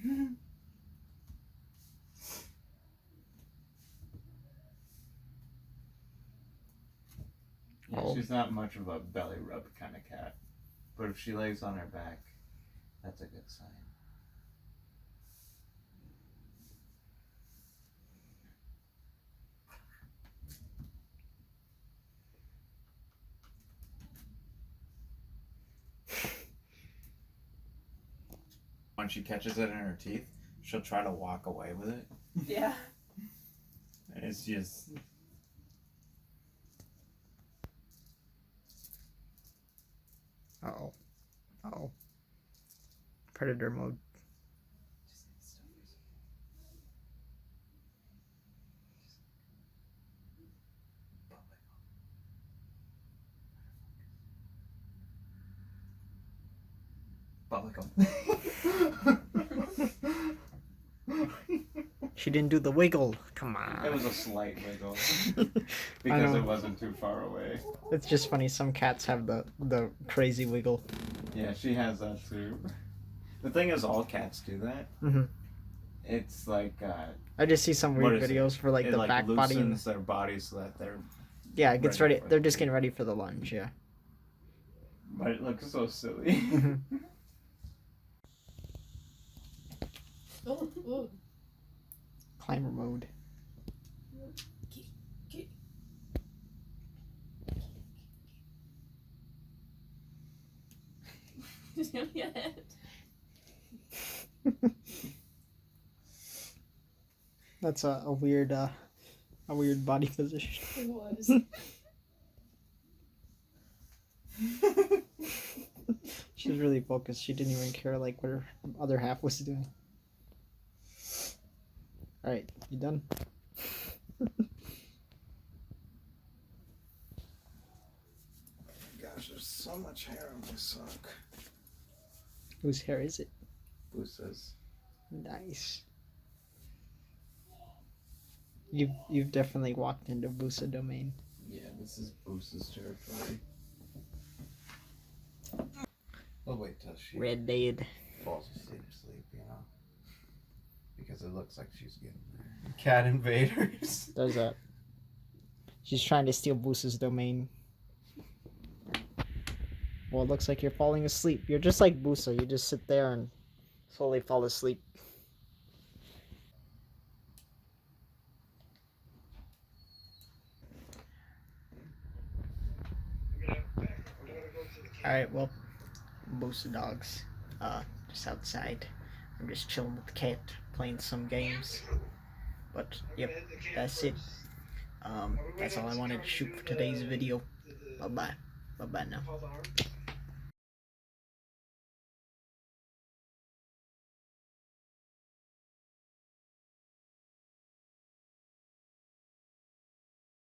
Yeah, Oh. she's not much of a belly rub kind of cat. But if she lays on her back, that's a good sign. When she catches it in her teeth, she'll try to walk away with it. Yeah. It's just... Uh-oh. Uh-oh. Predator mode. Bubblegum. She didn't do the wiggle. Come on. It was a slight wiggle. I Because know. it wasn't too far away. It's just funny. Some cats have the crazy wiggle. Yeah, she has that too. The thing is, all cats do that. Mm-hmm. It's like... I just see some What weird is it? videos for like it the like back body. And, loosens their body so that they're... yeah, it gets ready ready. for They're it. just getting ready for the lunge. Yeah. But it looks so silly. Mhm. Oh, oh. Climber mode. Just gonna get it. That's a weird body position. It was. She was really focused. She didn't even care like what her other half was doing. All right, you done? Gosh, there's so much hair on my sock. Whose hair is it? Boosas. Nice. You've definitely walked into Busa domain. Yeah, this is Boosa's territory. We'll wait till she Red Dead. falls asleep, you know? Because it looks like she's getting there. Cat invaders. There's a. She's trying to steal Busa's domain. Well, it looks like you're falling asleep. You're just like Busa. You just sit there and slowly fall asleep. Alright, well, Busa dogs. Just outside. I'm just chilling with the cat, playing some games. But, yep, that's it. That's all I wanted to shoot for today's video. Bye-bye. Bye-bye now.